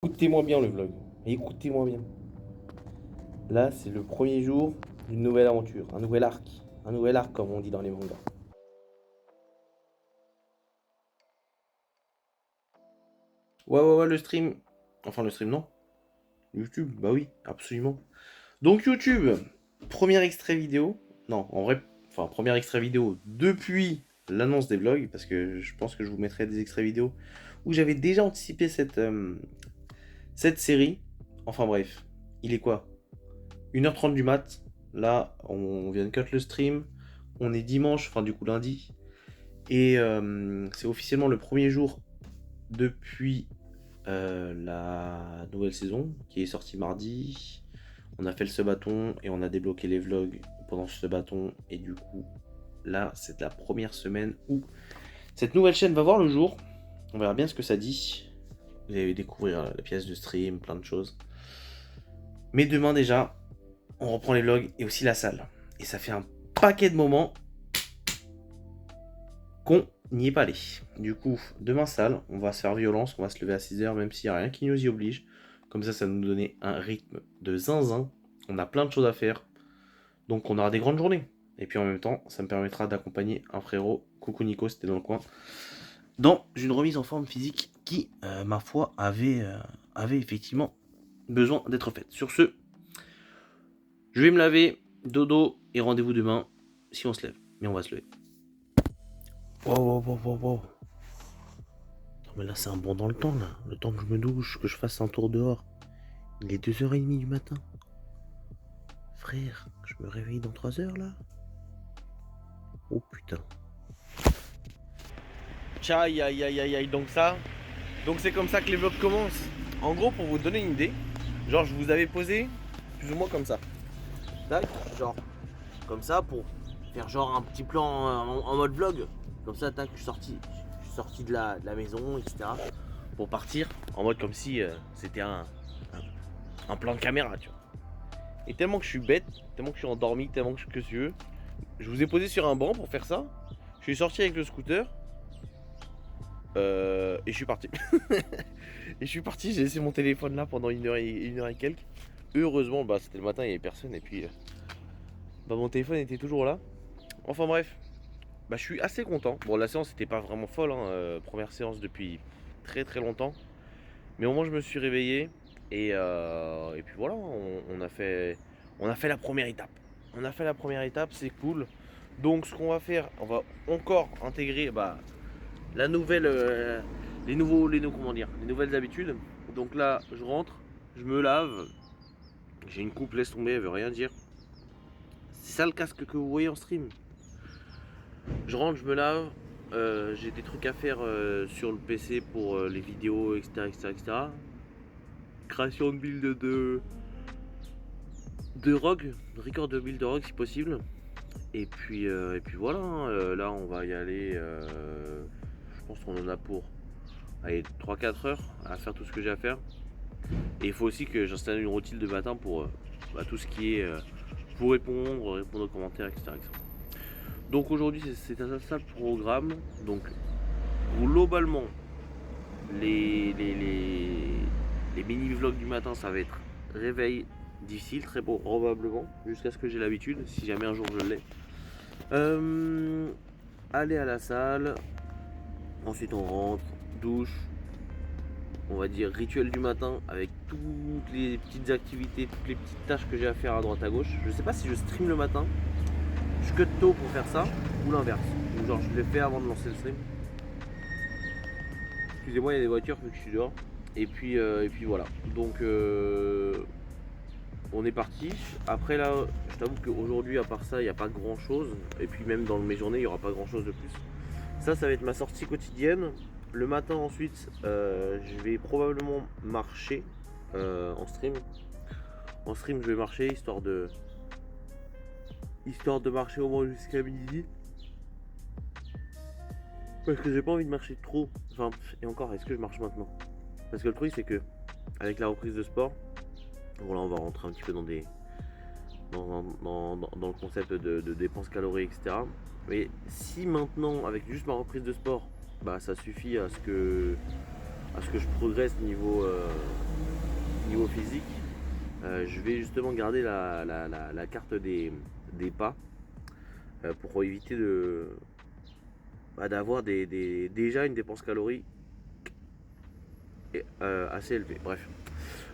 Écoutez-moi bien le vlog. Écoutez-moi bien. Là, c'est le premier jour d'une nouvelle aventure, un nouvel arc. Un nouvel arc, comme on dit dans les mangas. Ouais, le stream. Enfin, le stream, non. YouTube, bah oui, absolument. Donc, YouTube, premier extrait vidéo. Non, en vrai, enfin, premier extrait vidéo depuis l'annonce des vlogs, parce que je pense que je vous mettrai des extraits vidéo où j'avais déjà anticipé cette série. Enfin, bref, il est quoi 1h30 du mat. Là, on vient de cut le stream. On est dimanche, enfin du coup lundi. Et c'est officiellement le premier jour depuis la nouvelle saison qui est sortie mardi. On a fait le subathon et on a débloqué les vlogs pendant ce subathon. Et du coup, là, c'est la première semaine où cette nouvelle chaîne va voir le jour. On verra bien ce que ça dit. Vous allez découvrir la pièce de stream, plein de choses. Mais demain déjà, on reprend les vlogs et aussi la salle. Et ça fait un paquet de moments qu'on n'y est pas allé. Du coup, demain salle, on va se faire violence, on va se lever à 6h, même s'il n'y a rien qui nous y oblige. Comme ça va nous donner un rythme de zinzin. On a plein de choses à faire. Donc on aura des grandes journées. Et puis en même temps, ça me permettra d'accompagner un frérot, coucou Nico, c'était dans le coin, dans une remise en forme physique qui, ma foi, avait effectivement besoin d'être faite. Sur ce, je vais me laver, dodo, et rendez-vous demain, si on se lève. Mais on va se lever. Wow. Non mais là c'est un bond dans le temps là. Le temps que je me douche, que je fasse un tour dehors. Il est 2h30 du matin. Frère, je me réveille dans 3h là. Oh putain. Aïe. Donc c'est comme ça que les vlogs commencent. En gros, pour vous donner une idée, genre je vous avais posé plus ou moins comme ça. Tac, genre comme ça pour faire genre un petit plan en mode vlog. Comme ça, tac, je suis sorti de la maison, etc. Pour partir en mode comme si c'était un plan de caméra, tu vois. Et tellement que je suis bête, tellement que je suis endormi, tellement que je vous ai posé sur un banc pour faire ça. Je suis sorti avec le scooter et je suis parti. J'ai laissé mon téléphone là pendant une heure et quelques. Heureusement, bah c'était le matin, il n'y avait personne et puis bah, mon téléphone était toujours là. Enfin bref, bah je suis assez content. Bon, la séance n'était pas vraiment folle, hein, première séance depuis très longtemps. Mais au moins je me suis réveillé et puis voilà, on a fait la première étape. On a fait la première étape, c'est cool. Donc ce qu'on va faire, on va encore intégrer bah, la nouvelle, comment dire, les nouvelles habitudes. Donc là, je rentre, je me lave, j'ai une coupe, laisse tomber, elle veut rien dire. C'est ça le casque que vous voyez en stream. Je rentre, je me lave, j'ai des trucs à faire sur le PC pour les vidéos, etc. Création de build de Rogue, record de build de Rogue si possible. Et puis voilà, hein, là on va y aller, je pense qu'on en a pour 3-4 heures à faire tout ce que j'ai à faire. Et il faut aussi que j'installe une routine de matin pour bah, tout ce qui est pour répondre aux commentaires, etc. Donc aujourd'hui c'est un seul programme. Donc globalement les mini-vlogs du matin ça va être réveil difficile, très probablement, jusqu'à ce que j'ai l'habitude, si jamais un jour je l'ai. Aller à la salle, ensuite on rentre, douche, on va dire rituel du matin avec toutes les petites activités, toutes les petites tâches que j'ai à faire à droite à gauche. Je sais pas si je stream le matin, je cut tôt pour faire ça, ou l'inverse. Ou genre je l'ai fait avant de lancer le stream. Excusez-moi, il y a des voitures vu que je suis dehors. Et puis voilà. Donc on est parti. Après là, je t'avoue qu'aujourd'hui, à part ça, il n'y a pas grand chose. Et puis même dans mes journées, il n'y aura pas grand chose de plus. Ça va être ma sortie quotidienne. Le matin ensuite, je vais probablement marcher en stream. En stream, je vais marcher histoire de marcher au moins jusqu'à midi. Parce que j'ai pas envie de marcher trop. Enfin, et encore, est-ce que je marche maintenant? Parce que le truc, c'est que avec la reprise de sport, voilà, on va rentrer un petit peu dans le concept de dépenses caloriques, etc. Mais si maintenant, avec juste ma reprise de sport, bah ça suffit à ce que je progresse physique, je vais justement garder la carte des pas pour éviter d'avoir déjà une dépense calorique assez élevée. Bref,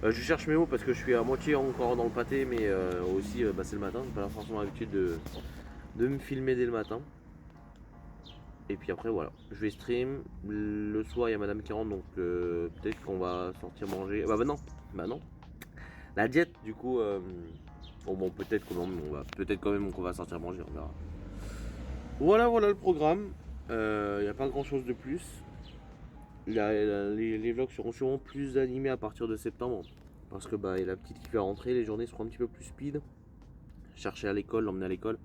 je cherche mes mots parce que je suis à moitié encore dans le pâté, mais aussi c'est le matin, j'ai pas forcément l'habitude de me filmer dès le matin. Et puis après voilà, je vais stream. Le soir il y a madame qui rentre, donc peut-être qu'on va sortir manger. Bah non. La diète du coup, bon peut-être quand même qu'on va sortir manger, on verra. Voilà le programme. Il n'y a pas grand chose de plus. Les vlogs seront sûrement plus animés à partir de septembre. Parce que il y a la petite qui va rentrer, les journées seront un petit peu plus speed. Chercher à l'école, l'emmener à l'école.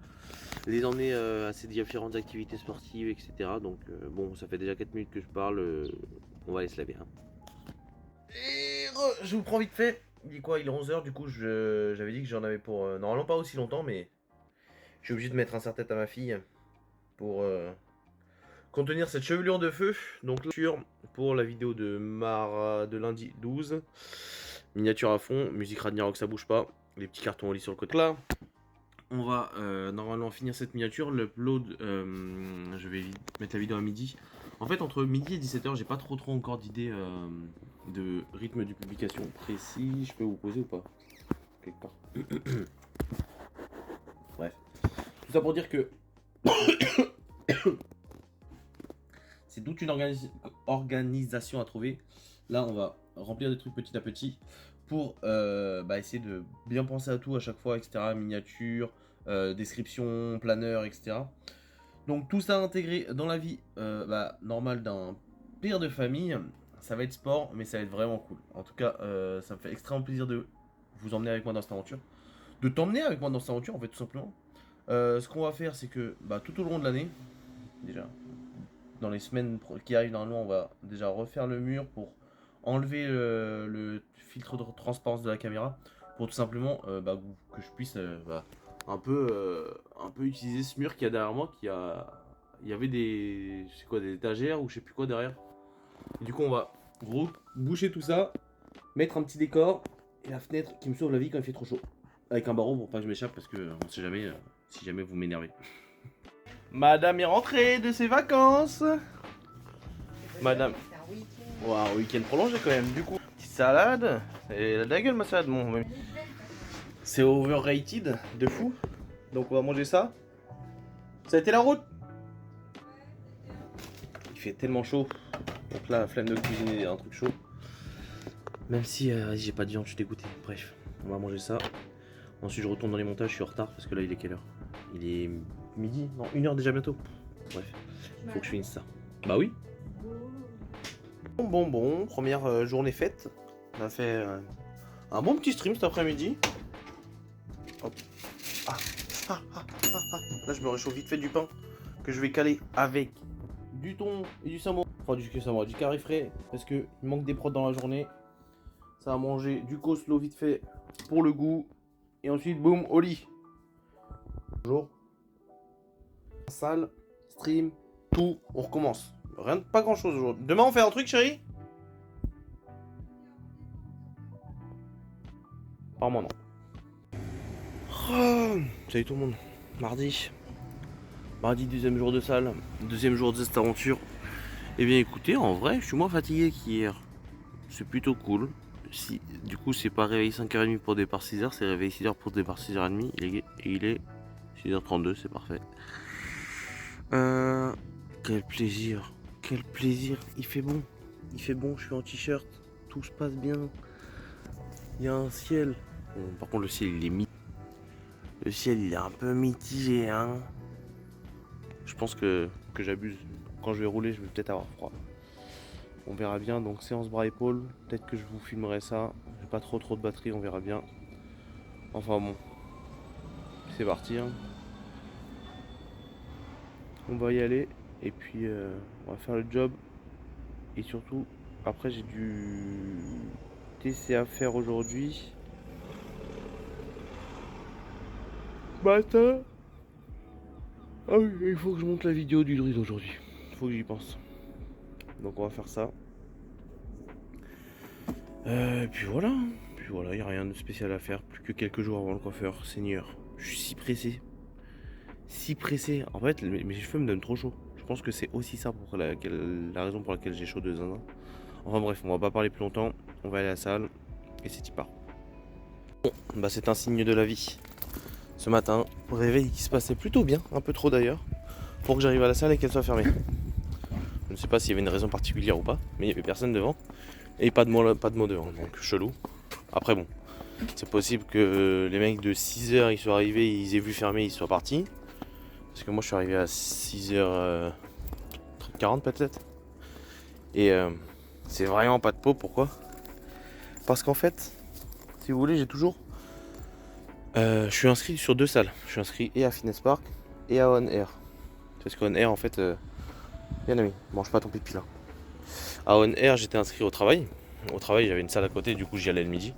Les emmener à ces différentes activités sportives, etc. Donc bon, ça fait déjà 4 minutes que je parle. On va aller se laver. Hein. Et je vous prends vite fait. Il dit quoi? Il est 11h, du coup j'avais dit que j'en avais pour... normalement pas aussi longtemps, mais je suis obligé de mettre un serre-tête à ma fille pour contenir cette chevelure de feu. Donc pour la vidéo de lundi 12. Miniature à fond, musique Ragnarok, ça bouge pas. Les petits cartons au lit sur le côté. Là, on va normalement finir cette miniature. L'upload, je vais mettre la vidéo à midi. En fait, entre midi et 17h, j'ai pas trop encore d'idées de rythme de publication précis. Je peux vous poser ou pas? Quelque part. Bref. Tout ça pour dire que c'est toute une organisation à trouver. Là, on va remplir des trucs petit à petit pour essayer de bien penser à tout à chaque fois, etc. Miniature, description, planeur, etc. Donc tout ça intégré dans la vie normale d'un père de famille. Ça va être sport, mais ça va être vraiment cool. En tout cas, ça me fait extrêmement plaisir de vous emmener avec moi dans cette aventure. De t'emmener avec moi dans cette aventure, en fait, tout simplement. Ce qu'on va faire, c'est que tout au long de l'année, déjà, dans les semaines qui arrivent, normalement, on va déjà refaire le mur pour enlever le filtre de transparence de la caméra. Pour tout simplement que je puisse un peu utiliser ce mur qu'il y a derrière moi. Il y avait des étagères ou je sais plus quoi derrière. Et du coup, on va boucher tout ça, mettre un petit décor et la fenêtre qui me sauve la vie quand il fait trop chaud. Avec un barreau pour pas que je m'échappe parce que on sait jamais si jamais vous m'énervez. Madame est rentrée de ses vacances. Madame. Waouh, week-end prolongé quand même. Du coup, petite salade. Elle a de la gueule ma salade, mon. C'est overrated de fou. Donc on va manger ça. Ça a été la route. Il fait tellement chaud. Donc là, la flemme de cuisiner un truc chaud. Même si j'ai pas de viande, je suis dégoûté. Bref, on va manger ça. Ensuite, je retourne dans les montages. Je suis en retard parce que là, il est quelle heure? Il est midi? Non, 1h déjà bientôt. Bref, il faut que je finisse ça. Bah oui. Bon, première journée faite. On a fait un bon petit stream cet après-midi. Hop. Là, je me réchauffe vite fait du pain que je vais caler avec du thon et du saumon. Enfin, du curry frais parce que il manque des prods dans la journée. Ça va manger du coleslaw vite fait pour le goût. Et ensuite, boum, au lit. Bonjour. Salle, stream, tout, on recommence. Pas grand chose aujourd'hui. Demain, on fait un truc, chérie? Par moi, non. Oh, salut tout le monde. Mardi, deuxième jour de salle, deuxième jour de cette aventure. Eh bien, écoutez, en vrai, je suis moins fatigué qu'hier. C'est plutôt cool. Si, du coup, c'est pas réveil 5h30 pour départ 6h, c'est réveil 6h pour départ 6h30. Et il est 6h32, c'est parfait. Quel plaisir. Quel plaisir. Il fait bon, je suis en t-shirt. Tout se passe bien. Il y a un ciel. Bon, par contre, le ciel, il est mitigé. Le ciel, il est un peu mitigé, hein. Je pense que j'abuse. Quand je vais rouler, je vais peut-être avoir froid. On verra bien. Donc, séance bras-épaules. Peut-être que je vous filmerai ça. J'ai pas trop de batterie, on verra bien. Enfin bon. C'est parti, hein. On va y aller. Et puis, on va faire le job. Et surtout, après, j'ai du TC à faire aujourd'hui. Matin. Ah oui, il faut que je monte la vidéo du drill aujourd'hui. Il faut que j'y pense. Donc on va faire ça. Et puis voilà. puis voilà, il n'y a rien de spécial à faire. Plus que quelques jours avant le coiffeur. Seigneur, je suis si pressé. Si pressé. En fait, mes cheveux me donnent trop chaud. Je pense que c'est aussi ça pour la raison pour laquelle j'ai chaud de zinzin. Enfin bref, on va pas parler plus longtemps. On va aller à la salle. Et c'est y part. Bon, bah c'est un signe de la vie. Ce matin, réveil qui se passait plutôt bien. Un peu trop d'ailleurs. Pour que j'arrive à la salle et qu'elle soit fermée. Je ne sais pas s'il y avait une raison particulière ou pas. Mais il n'y avait personne devant. Et pas de mot devant. Donc chelou. Après bon. C'est possible que les mecs de 6h ils soient arrivés, ils aient vu fermer, ils soient partis. Parce que moi je suis arrivé à 6h40 peut-être. Et c'est vraiment pas de peau, pourquoi? Parce qu'en fait, si vous voulez, j'ai toujours... je suis inscrit sur 2 salles. Je suis inscrit et à Fitness Park et à On Air. Parce qu'On Air en fait... bien ami, mange pas ton pipi là. À On Air j'étais inscrit au travail. Au travail j'avais une salle à côté, du coup j'y allais le midi.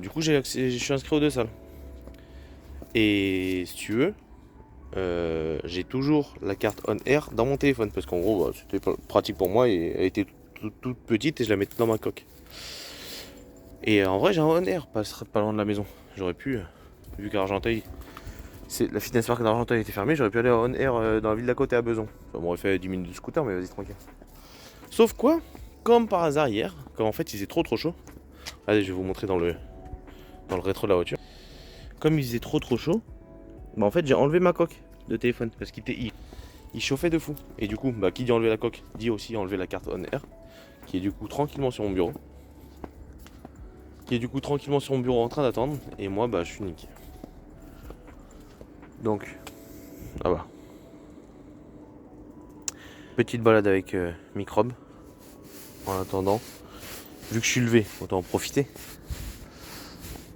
Du coup je suis inscrit aux 2 salles. Et si tu veux, j'ai toujours la carte On Air dans mon téléphone parce qu'en gros bah, c'était pratique pour moi et elle était toute petite et je la mettais dans ma coque. Et en vrai j'ai un On Air pas loin de la maison. J'aurais pu, vu qu'Argenteuil, la Fitness Park d'Argenteuil était fermée, j'aurais pu aller à On Air dans la ville d'à côté à Besançon. Ça m'aurait fait 10 minutes de scooter mais vas-y tranquille. Sauf quoi, comme par hasard hier, comme en fait il faisait trop chaud. Allez je vais vous montrer dans le rétro de la voiture. Comme il faisait trop chaud, bah en fait j'ai enlevé ma coque de téléphone parce qu'il chauffait de fou. Et du coup, bah, qui dit enlever la coque dit aussi enlever la carte On Air, qui est du coup tranquillement sur mon bureau. En train d'attendre. Et moi, bah, je suis niqué. Donc, ah bah. Petite balade avec Microbe. En attendant, vu que je suis levé, autant en profiter.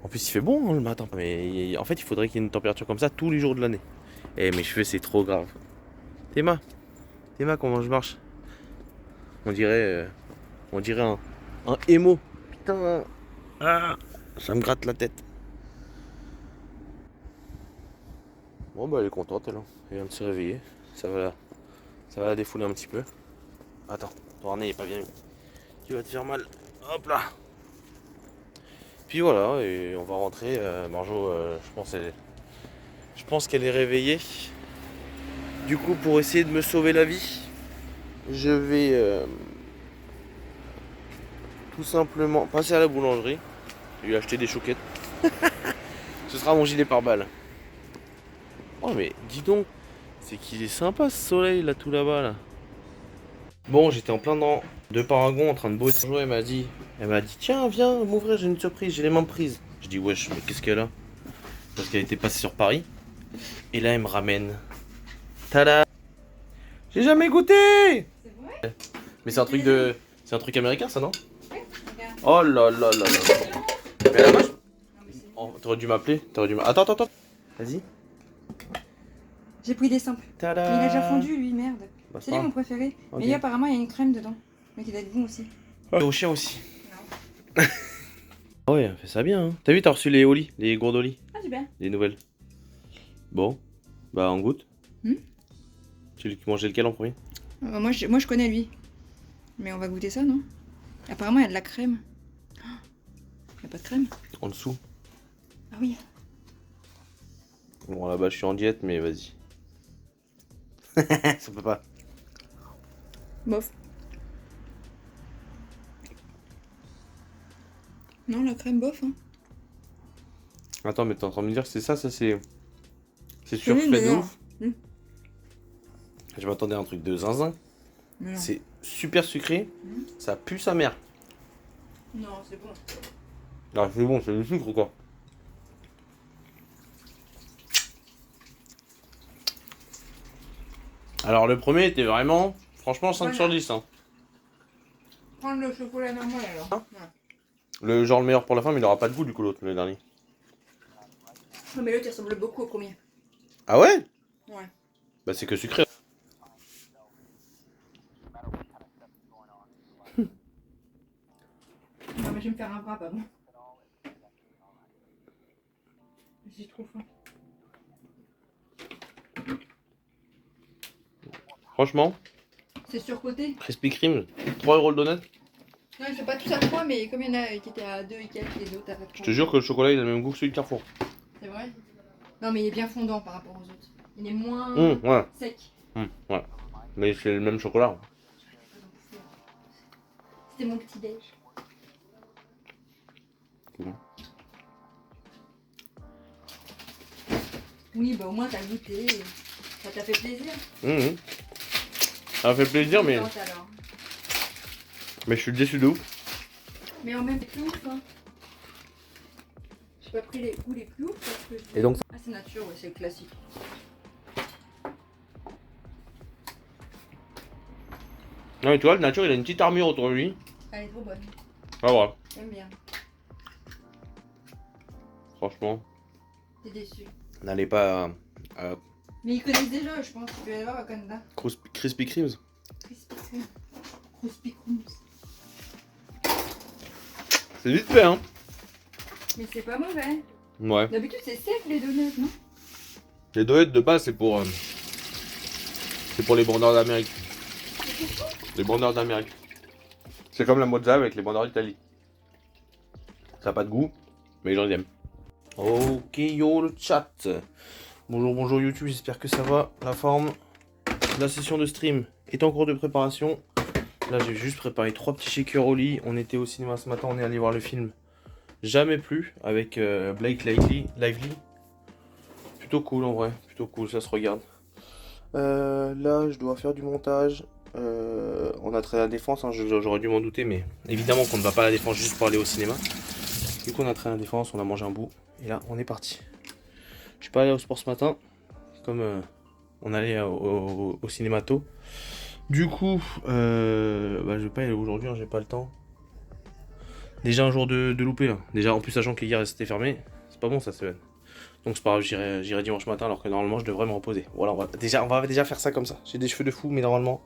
En plus, il fait bon hein, le matin. Mais en fait, il faudrait qu'il y ait une température comme ça tous les jours de l'année. Et mes cheveux, c'est trop grave. Théma, comment je marche? On dirait un émo. Putain, ah, ça me gratte la tête. Bon bah elle est contente elle, hein. Elle vient de se réveiller. Ça va la défouler un petit peu. Attends, ton harnais est pas bien mis. Tu vas te faire mal. Hop là. Puis voilà, et on va rentrer. Marjo, je pense qu'elle est réveillée. Du coup, pour essayer de me sauver la vie, je vais tout simplement passer à la boulangerie. Lui acheter des chouquettes. Ce sera mon gilet pare-balles. Oh mais dis donc, c'est qu'il est sympa ce soleil là tout là-bas là. Bon, j'étais en plein dans de Paragon en train de bosser. Elle m'a dit tiens viens m'ouvrir, j'ai une surprise, j'ai les mains prises. Je dis wesh mais qu'est-ce qu'elle a? Parce qu'elle était passée sur Paris. Et là elle me ramène. Tada! J'ai jamais goûté! C'est vrai? Mais c'est un truc américain ça non? Oui, regarde. Oh là là là là. Mais la vache. Oh, t'aurais dû m'appeler. Attends. Vas-y. J'ai pris des simples. Tada! Mais il a déjà fondu lui, merde. Bah, c'est lui mon préféré. Okay. Mais lui apparemment il y a une crème dedans. Mais qui doit être bon aussi. Et au chien aussi. Non. Ah ouais, fait ça bien. Hein. T'as vu, t'as reçu les Oli, les gourdes Oli. Ah super. Les nouvelles. Bon, bah on goûte. Tu mangeais lequel en premier? Moi je connais lui. Mais on va goûter ça non? Apparemment il y a de la crème. Il n'y a pas de crème? En dessous. Ah oui. Bon là-bas je suis en diète mais vas-y. Ça peut pas. Bof. Non la crème bof hein. Attends mais t'es en train de me dire que c'est ça c'est surfait de ouf. Je m'attendais à un truc de zinzin. C'est super sucré. Ça pue sa mère. Non c'est bon. Non c'est bon, c'est du sucre quoi. Alors le premier était vraiment, franchement 5 sur 10 hein. Prendre le chocolat normal alors. Hein le genre le meilleur pour la fin mais il aura pas de goût du coup l'autre, le dernier. Non mais l'autre il ressemble beaucoup au premier. Ah ouais? Ouais. Bah c'est que sucré. Non mais je vais me faire un wrap avant. J'ai trop faim. Franchement. C'est surcoté. Krispy Kreme, 3 € le donut. Non, ils sont pas tous à 3, mais comme il y en a qui étaient à 2 et quelques, les autres à 3. Je te jure que le chocolat il a le même goût que celui de Carrefour. C'est vrai? Non, mais il est bien fondant par rapport aux autres. Il est moins Ouais. sec. Ouais. Mais c'est le même chocolat. C'était mon petit déj. Mmh. Oui, bah au moins t'as goûté. Ça t'a fait plaisir. Ça fait plaisir, mais Contente, alors. je suis déçu de ouf. Mais en même temps, plus ouf, hein. J'ai pas pris les goûts les plus ouf parce que. Et donc Ah, c'est nature, ouais, c'est le classique. non mais tu vois, le nature il a une petite armure autour de lui. Elle est trop bonne. Ah voilà, J'aime bien. franchement, T'es déçu. n'allez pas à Mais ils connaissent déjà, je pense. Tu vas aller voir à Canada. Krispy Kremes. Crispy Kreme. Crispy Kreme. C'est vite fait hein. Mais c'est pas mauvais. Ouais. D'habitude, c'est sec les donuts, non? Les donuts de base c'est pour les bandeurs d'Amérique. Les bandeurs d'Amérique. C'est comme la mozza avec les bandeurs d'Italie. Ça n'a pas de goût, mais les gens ils aiment. Ok yo le chat. Bonjour YouTube, j'espère que ça va. La forme, la session de stream est en cours de préparation. Là j'ai juste préparé 3 petits shakers au lit. On était au cinéma ce matin, on est allé voir le film Jamais plus avec Blake Lively. Plutôt cool en vrai, plutôt cool, ça se regarde. Là je dois faire du montage. On a trait à la défense, hein, j'aurais dû m'en douter, mais évidemment qu'on ne va pas à la défense juste pour aller au cinéma. Du coup on a trait à la défense, on a mangé un bout, et là on est parti. Je suis pas allé au sport ce matin, comme on allait au cinéma tôt. Du coup, je vais pas y aller aujourd'hui, hein, j'ai pas le temps. Déjà un jour de loupé là. Déjà en plus sachant qu'hier c'était fermé, c'est pas bon ça semaine. Donc c'est pas grave, j'irai dimanche matin alors que normalement je devrais me reposer. Voilà, on va déjà faire ça comme ça. J'ai des cheveux de fou, mais normalement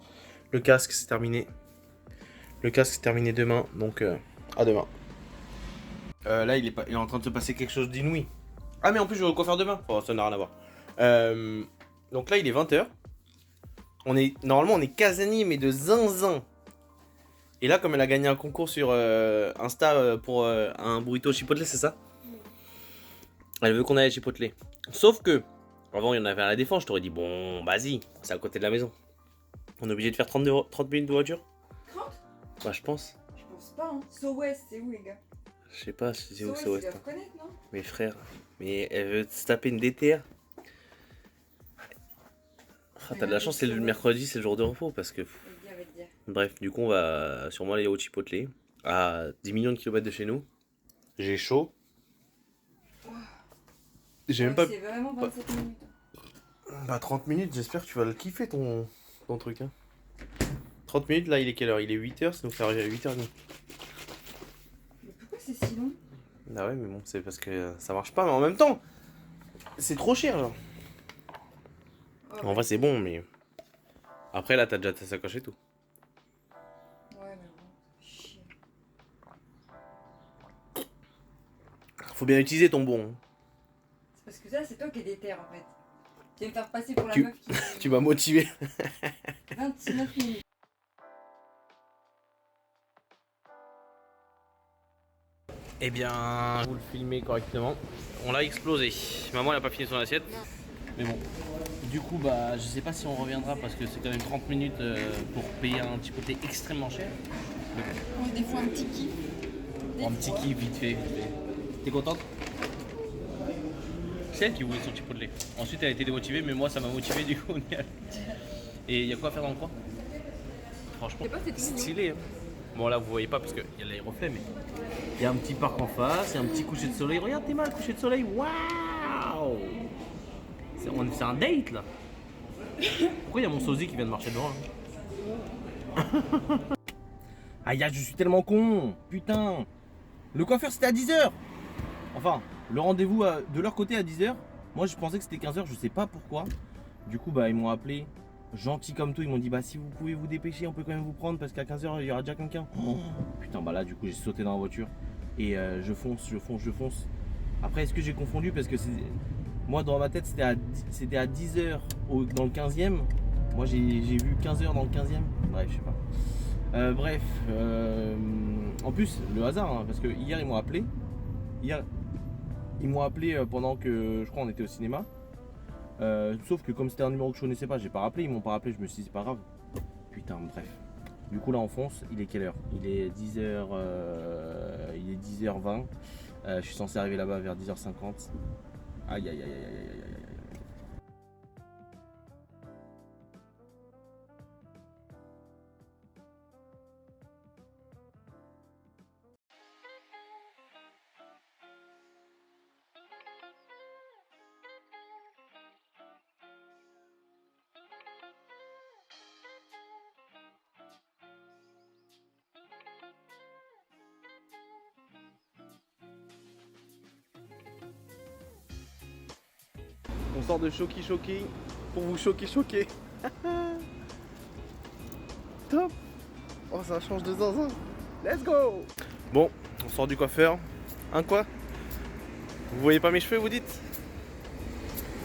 le casque c'est terminé. Le casque c'est terminé demain, donc à demain. Là il est en train de se passer quelque chose d'inouï. Ah mais en plus je vais au coiffeur demain, oh, ça n'a rien à voir. Donc là il est 20h. Normalement on est casanier mais de zinzin. Et là comme elle a gagné un concours sur Insta pour un burrito chipotle, c'est ça? Elle veut qu'on aille à Chipotle. Sauf que, avant il y en avait à la Défense, je t'aurais dit, bon, vas-y, c'est à côté de la maison. On est obligé de faire 30 minutes de voiture? 30? Bah, je pense. Je pense pas, hein. So West, c'est où, les gars? Je sais pas si c'est où c'est So Ouest. West, ils doivent connaître, non? Mes frères. Mais elle veut se taper une DTR. Ah, t'as de la chance, c'est le mercredi, c'est le jour de repos parce que. Vas-y, dire. Bref, du coup, on va sûrement aller au Chipotle, à 10 millions de kilomètres de chez nous. J'ai chaud. J'ai même pas. C'est vraiment 27 minutes. Bah 30 minutes, j'espère que tu vas le kiffer ton truc hein. 30 minutes là il est quelle heure? Il est 8h, ça nous fait arriver à 8h30. Mais pourquoi c'est si long? Ah ouais mais bon c'est parce que ça marche pas mais en même temps c'est trop cher genre. Oh, En vrai c'est bon mais après là t'as déjà ta sacoche et tout. Ouais mais bon, chier. Faut bien utiliser ton bon. Hein. C'est parce que ça c'est toi qui es déter en fait. Tu vas me faire passer pour la Tu- meuf qui... Tu m'as motivé. 29 minutes. Eh bien, vous le filmez correctement. On l'a explosé. Maman elle a pas fini son assiette. Mais bon. Du coup bah je sais pas si on reviendra parce que c'est quand même 30 minutes pour payer un petit côté extrêmement cher. Des fois un petit kiff. Un petit kiff vite fait. T'es contente? C'est elle qui voulait son chipotle. Ensuite elle a été démotivée mais moi ça m'a motivé du coup on y allait. Et il y a quoi à faire dans le coin? Franchement c'est stylé hein. Bon là vous voyez pas parce qu'il y a les reflets mais il y a un petit parc en face, il y a un petit coucher de soleil. Regarde Théma, le coucher de soleil, waouh! C'est un date là. Pourquoi il y a mon sosie qui vient de marcher devant là? Aïe, je suis tellement con. Putain. Le coiffeur c'était à 10h. Enfin, le rendez-vous de leur côté à 10h. Moi je pensais que c'était 15h, je sais pas pourquoi. Du coup bah ils m'ont appelé, gentil comme tout, ils m'ont dit bah si vous pouvez vous dépêcher on peut quand même vous prendre parce qu'à 15h il y aura déjà quelqu'un. Oh, putain bah là du coup j'ai sauté dans la voiture et je fonce. Après est-ce que j'ai confondu parce que moi dans ma tête c'était à 10h dans le 15e. Moi j'ai vu 15h dans le 15e. Bref je sais pas. En plus, le hasard, hein, parce que hier ils m'ont appelé. Hier, ils m'ont appelé pendant que je crois on était au cinéma. Sauf que comme c'était un numéro que je connaissais pas, j'ai pas rappelé. Ils m'ont pas rappelé, je me suis dit c'est pas grave. Putain, bref. Du coup là on fonce, il est quelle heure? Il est 10h, il est 10h20. Je suis censé arriver là-bas vers 10h50. Aïe aïe aïe aïe aïe aïe aïe aïe. On sort de Choki Choki pour vous choquer. Top. Oh, ça change de zinzin. Let's go. Bon, on sort du coiffeur. Hein, quoi? Vous voyez pas mes cheveux, vous dites?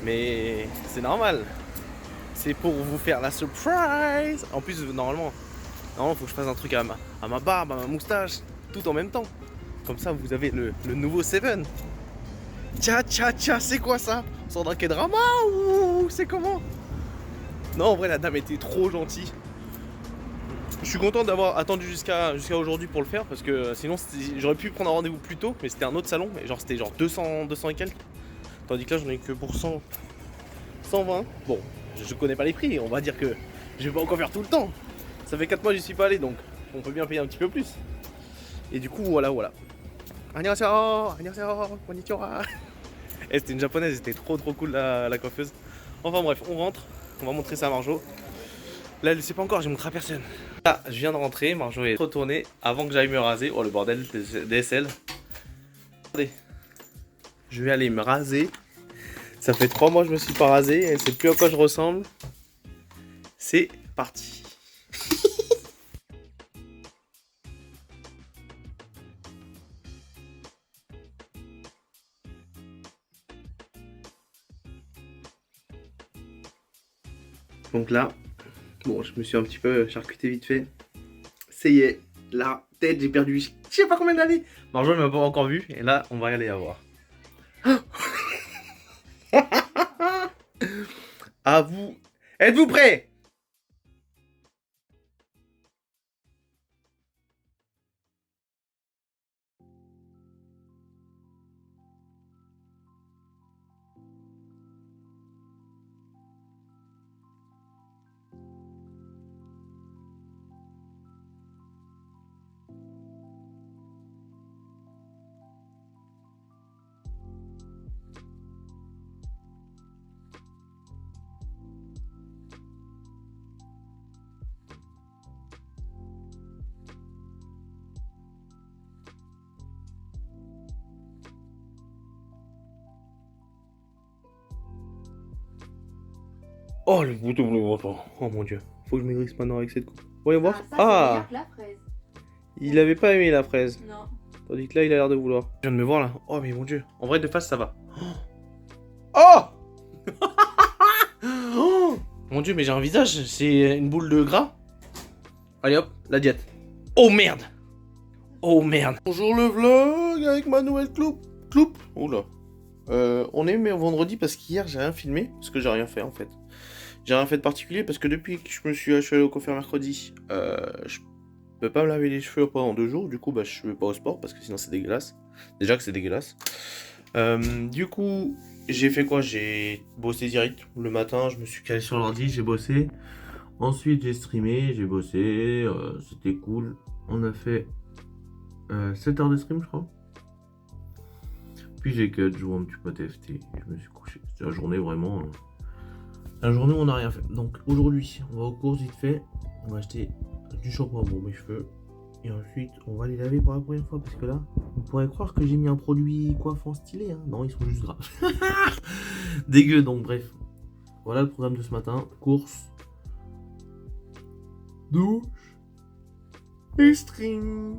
Mais c'est normal. C'est pour vous faire la surprise. En plus, normalement, faut que je fasse un truc à ma barbe, à ma moustache, tout en même temps. Comme ça, vous avez le nouveau Seven. Tcha, c'est quoi ça? On sort d'un K-drama ou c'est comment? Non, en vrai, la dame était trop gentille. Je suis content d'avoir attendu jusqu'à aujourd'hui pour le faire parce que sinon j'aurais pu prendre un rendez-vous plus tôt, mais c'était un autre salon, mais c'était genre 200 et quelques. Tandis que là, j'en ai que pour 120. Bon, je connais pas les prix, on va dire que je vais pas encore faire tout le temps. Ça fait 4 mois que j'y suis pas allé, donc on peut bien payer un petit peu plus. Et du coup, voilà. Annyeonghaseyo, konnichiwa. Et c'était une japonaise, c'était trop cool la coiffeuse. Enfin bref, on rentre, on va montrer ça à Marjo. Là, elle ne sait pas encore, j'ai montré à personne. Là, je viens de rentrer, Marjo est retournée avant que j'aille me raser. Oh, le bordel, DSL. Regardez, je vais aller me raser. Ça fait 3 mois que je me suis pas rasé, elle sait plus à quoi je ressemble. C'est parti. Donc là, bon, je me suis un petit peu charcuté vite fait. Ça y est, la tête, j'ai perdu, je sais pas combien d'années. Marjo ne m'a pas encore vu, et là, on va y aller à voir. À vous. Êtes-vous prêts? Oh, le bout de ventre. Oh mon dieu. Faut que je maigrisse maintenant avec cette coupe. Voyons voir. Ah, ça, c'est meilleur que la fraise. Il avait pas aimé la fraise. Non. Tandis que là, il a l'air de vouloir. Je viens de me voir là. Oh, mais mon dieu. En vrai, de face, ça va. Oh, oh mon dieu, mais j'ai un visage. C'est une boule de gras. Allez hop, la diète. Oh merde. Oh merde. Bonjour le vlog avec ma nouvelle cloupe. Oula. On est mais vendredi parce qu'hier j'ai rien filmé. Parce que j'ai rien fait en fait. J'ai rien fait de particulier parce que depuis que je suis allé au coiffeur mercredi, je peux pas me laver les cheveux pendant 2 jours. Du coup, bah, je vais pas au sport parce que sinon c'est dégueulasse. Déjà que c'est dégueulasse. Du coup, j'ai fait quoi? J'ai bossé direct le matin. Je me suis calé sur l'ordi, j'ai bossé. Ensuite, j'ai streamé, j'ai bossé. C'était cool. On a fait 7 heures de stream, je crois. Puis j'ai cut, joué un petit peu à TFT. Je me suis couché. C'était la journée vraiment. La journée où on n'a rien fait. Donc aujourd'hui, on va aux courses vite fait. On va acheter du shampoing pour mes cheveux. Et ensuite, on va les laver pour la première fois. Parce que là, on pourrait croire que j'ai mis un produit coiffant stylé. Hein. Non, ils sont juste gras. Dégueu, donc bref. Voilà le programme de ce matin. Course. Douche. Et stream.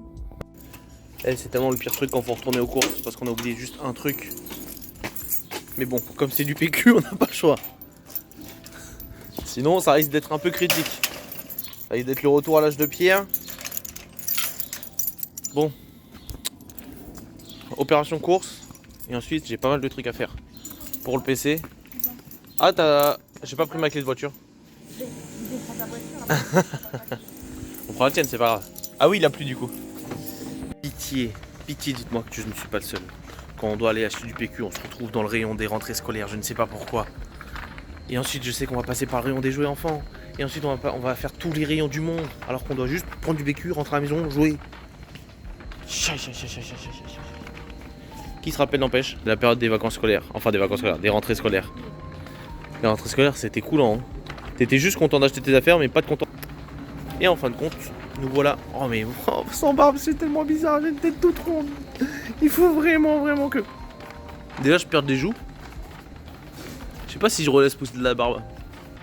C'est tellement le pire truc quand faut retourner aux courses. Parce qu'on a oublié juste un truc. Mais bon, comme c'est du PQ, on n'a pas le choix. Sinon, ça risque d'être un peu critique. Ça risque d'être le retour à l'âge de pierre. Bon, opération course. Et ensuite, j'ai pas mal de trucs à faire. Pour le PC. Ah, j'ai pas pris ma clé de voiture. On prend la tienne, c'est pas grave. Ah oui, il a plu du coup. Pitié, pitié, dites-moi que je ne suis pas le seul. Quand on doit aller acheter du PQ, on se retrouve dans le rayon des rentrées scolaires, je ne sais pas pourquoi. Et ensuite, je sais qu'on va passer par le rayon des jouets enfants. Et ensuite, on va faire tous les rayons du monde. Alors qu'on doit juste prendre du PQ, rentrer à la maison, jouer. Qui se rappelle, n'empêche, de la période des vacances scolaires. Enfin, des vacances scolaires, des rentrées scolaires. Les rentrées scolaires, c'était coulant. Hein. T'étais juste content d'acheter tes affaires, mais pas de content. Et en fin de compte, nous voilà. Oh, mais sans barbe, c'est tellement bizarre, j'ai une tête toute ronde. Il faut vraiment que. Déjà, je perds des joues. Je sais pas si je relaisse pousser de la barbe.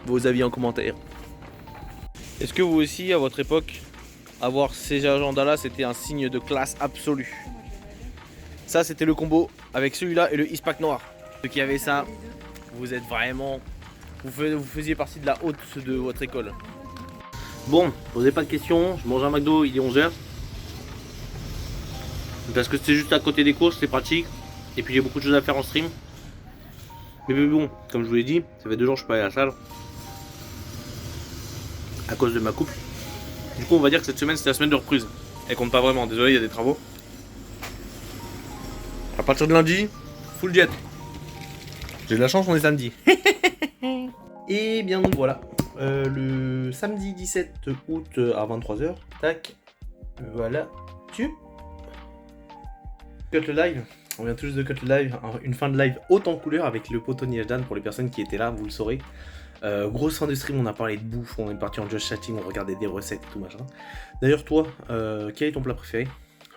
Vos avis en commentaire. Est-ce que vous aussi, à votre époque, avoir ces agendas-là, c'était un signe de classe absolue? Ça, c'était le combo avec celui-là et le Ispac noir. Ceux qui avaient ça, vous êtes vraiment... Vous faisiez partie de la haute de votre école. Bon, posez pas de questions, je mange un McDo, il est 11h. Parce que c'est juste à côté des courses, c'est pratique. Et puis j'ai beaucoup de choses à faire en stream. Mais bon, comme je vous l'ai dit, ça fait 2 jours que je suis pas allé à la salle. À cause de ma coupe. Du coup, on va dire que cette semaine, c'est la semaine de reprise. Elle compte pas vraiment, désolé, il y a des travaux. À partir de lundi, full jet. J'ai de la chance, on est samedi. Et bien donc voilà. Le samedi 17 août à 23h. Tac. Voilà. Tu cut le live. On vient tout juste de cut le live. Une fin de live haute en couleur avec le poteau Dan pour les personnes qui étaient là, vous le saurez. Grosse fin de stream, on a parlé de bouffe, on est parti en just chatting, on regardait des recettes et tout machin. D'ailleurs toi, quel est ton plat préféré?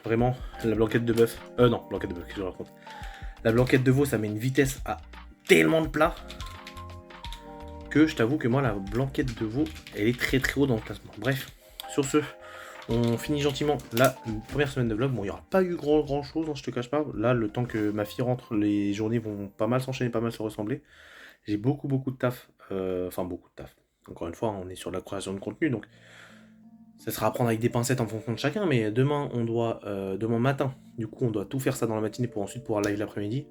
Vraiment, la blanquette de bœuf. Non, blanquette de bœuf, qu'est-ce que je raconte? La blanquette de veau, ça met une vitesse à tellement de plats que je t'avoue que moi, la blanquette de veau, elle est très haut dans le classement. Bref, sur ce, on finit gentiment la première semaine de vlog. Bon, il n'y aura pas eu grand chose, hein, je te cache pas. Là, le temps que ma fille rentre, les journées vont pas mal s'enchaîner, pas mal se ressembler. J'ai beaucoup de taf. Enfin, beaucoup de taf. Encore une fois, on est sur la création de contenu, donc ça sera à prendre avec des pincettes en fonction de chacun. Mais demain, demain matin, du coup, on doit tout faire ça dans la matinée pour ensuite pouvoir live l'après-midi.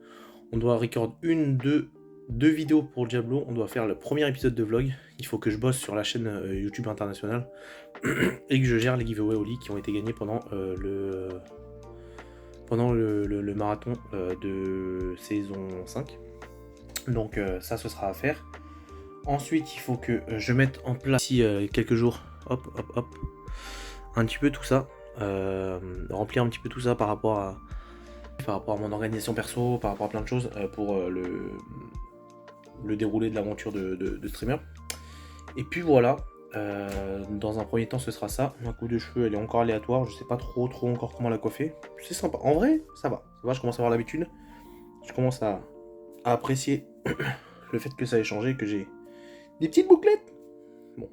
On doit record deux vidéos pour Diablo. On doit faire le premier épisode de vlog. Il faut que je bosse sur la chaîne YouTube internationale et que je gère les giveaways au lit qui ont été gagnés pendant le marathon de saison 5. Donc ça, ce sera à faire. Ensuite, il faut que je mette en place ici quelques jours, hop, un petit peu tout ça, remplir un petit peu tout ça par rapport à mon organisation perso, par rapport à plein de choses pour le déroulé de l'aventure de streamer. Et puis voilà, dans un premier temps, ce sera ça. Ma coupe de cheveux, elle est encore aléatoire, je sais pas trop encore comment la coiffer. C'est sympa, en vrai, ça va, je commence à avoir l'habitude. Je commence à apprécier le fait que ça ait changé, que j'ai des petites bouclettes. Bon,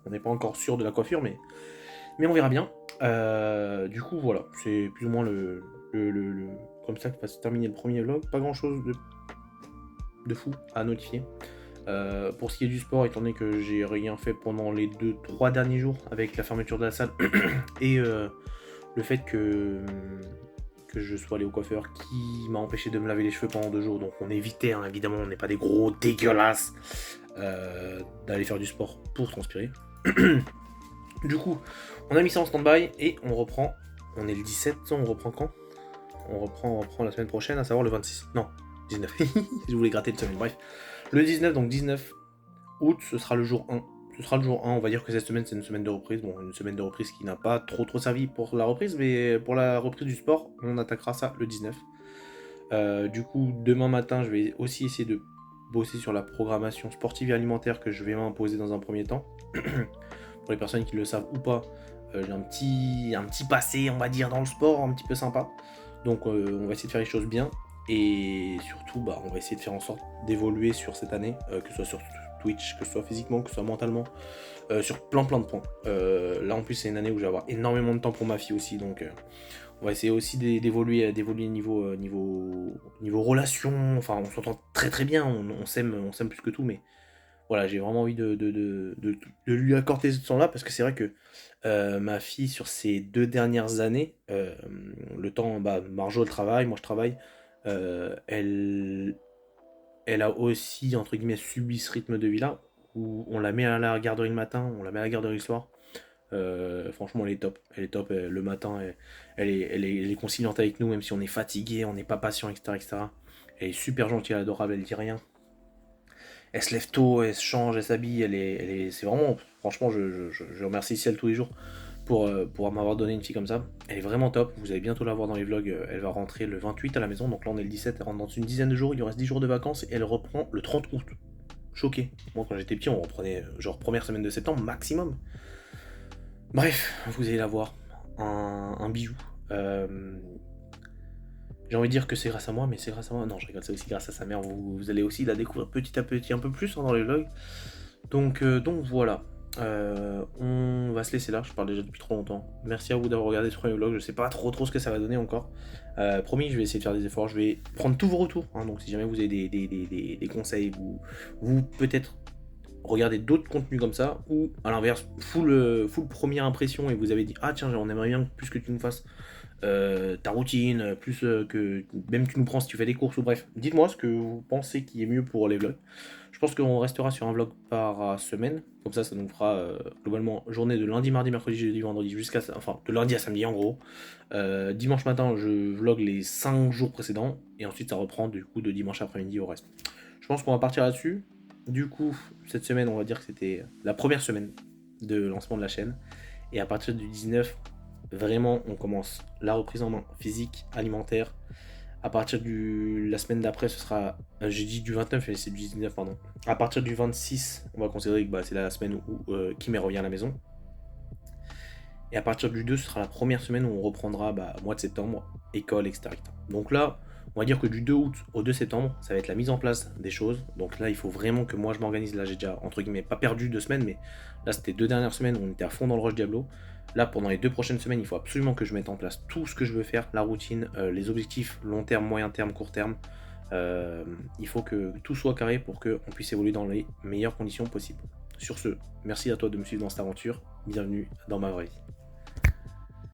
on n'est pas encore sûr de la coiffure, mais on verra bien. Du coup, voilà, c'est plus ou moins comme ça que va se terminer le premier vlog. Pas grand chose de fou à notifier. Pour ce qui est du sport, étant donné que j'ai rien fait pendant les 2-3 derniers jours avec la fermeture de la salle et le fait que je sois allé au coiffeur qui m'a empêché de me laver les cheveux pendant 2 jours. Donc on évitait, hein, évidemment, on n'est pas des gros dégueulasses d'aller faire du sport pour transpirer. Du coup, on a mis ça en stand-by et on reprend. On est le 17, on reprend quand? On reprend la semaine prochaine, à savoir le 26. Non, 19. Je voulais gratter une semaine, bref. Le 19, donc 19 août, ce sera le jour 1. Ce sera le jour 1, on va dire que cette semaine c'est une semaine de reprise. Bon, une semaine de reprise qui n'a pas trop servi pour la reprise, mais pour la reprise du sport, on attaquera ça le 19. Du coup, demain matin, je vais aussi essayer de bosser sur la programmation sportive et alimentaire que je vais m'imposer dans un premier temps. Pour les personnes qui le savent ou pas, j'ai un petit passé, on va dire, dans le sport, un petit peu sympa. Donc on va essayer de faire les choses bien. Et surtout, on va essayer de faire en sorte d'évoluer sur cette année, que ce soit sur Twitch, que ce soit physiquement, que ce soit mentalement, sur plein de points. Là en plus c'est une année où je vais avoir énormément de temps pour ma fille aussi, donc on va essayer aussi d'évoluer niveau relation. Enfin, on s'entend très bien, on s'aime plus que tout, mais voilà, j'ai vraiment envie de lui accorder ce temps-là parce que c'est vrai que ma fille, sur ces 2 dernières années, le temps, bah, Marjo, elle travaille, moi je travaille, elle, elle a aussi, entre guillemets, subi ce rythme de vie-là où on la met à la garderie le matin, on la met à la garderie le soir. Franchement, elle est top. Elle est top. Le matin, elle est conciliante avec nous, même si on est fatigué, on n'est pas patient, etc., etc. Elle est super gentille, adorable, elle dit rien. Elle se lève tôt, elle se change, elle s'habille, c'est vraiment, franchement, je remercie Ciel tous les jours pour m'avoir donné une fille comme ça. Elle est vraiment top, vous allez bientôt la voir dans les vlogs, elle va rentrer le 28 à la maison, donc là on est le 17, elle rentre dans une dizaine de jours, il lui reste 10 jours de vacances, et elle reprend le 30 août. Choqué. Moi quand j'étais petit, on reprenait genre première semaine de septembre maximum. Bref, vous allez la voir, un bijou. J'ai envie de dire que c'est grâce à moi, mais c'est grâce à moi. Non, je rigole, c'est aussi grâce à sa mère. Vous allez aussi la découvrir petit à petit, un peu plus hein, dans les vlogs. Donc voilà. On va se laisser là, je parle déjà depuis trop longtemps. Merci à vous d'avoir regardé ce premier vlog. Je sais pas trop ce que ça va donner encore. Promis, je vais essayer de faire des efforts. Je vais prendre tous vos retours. Hein, donc si jamais vous avez des conseils, vous peut-être regardez d'autres contenus comme ça, ou à l'inverse, full première impression et vous avez dit ah tiens, on aimerait bien plus que tu nous fasses ta routine, plus que même tu nous prends si tu fais des courses ou bref. Dites-moi ce que vous pensez qui est mieux pour les vlogs. Je pense qu'on restera sur un vlog par semaine, comme ça nous fera globalement journée de lundi, mardi, mercredi, jeudi, vendredi, enfin de lundi à samedi en gros. Dimanche matin, je vlog les 5 jours précédents et ensuite ça reprend du coup de dimanche après-midi au reste. Je pense qu'on va partir là-dessus. Du coup, cette semaine, on va dire que c'était la première semaine de lancement de la chaîne. Et à partir du 19, vraiment, on commence la reprise en main physique, alimentaire. À partir de la semaine d'après, ce sera. J'ai dit du 29, mais c'est du 19, pardon. À partir du 26, on va considérer que c'est la semaine où Kim revient à la maison. Et à partir du 2, ce sera la première semaine où on reprendra mois de septembre, école, etc. Donc là, on va dire que du 2 août au 2 septembre, ça va être la mise en place des choses. Donc là, il faut vraiment que moi je m'organise. Là, j'ai déjà, entre guillemets, pas perdu 2 semaines, mais là, c'était 2 dernières semaines où on était à fond dans le rush Diablo. Là, pendant les 2 prochaines semaines, il faut absolument que je mette en place tout ce que je veux faire, la routine, les objectifs long terme, moyen terme, court terme. Il faut que tout soit carré pour qu'on puisse évoluer dans les meilleures conditions possibles. Sur ce, merci à toi de me suivre dans cette aventure. Bienvenue dans ma vraie vie.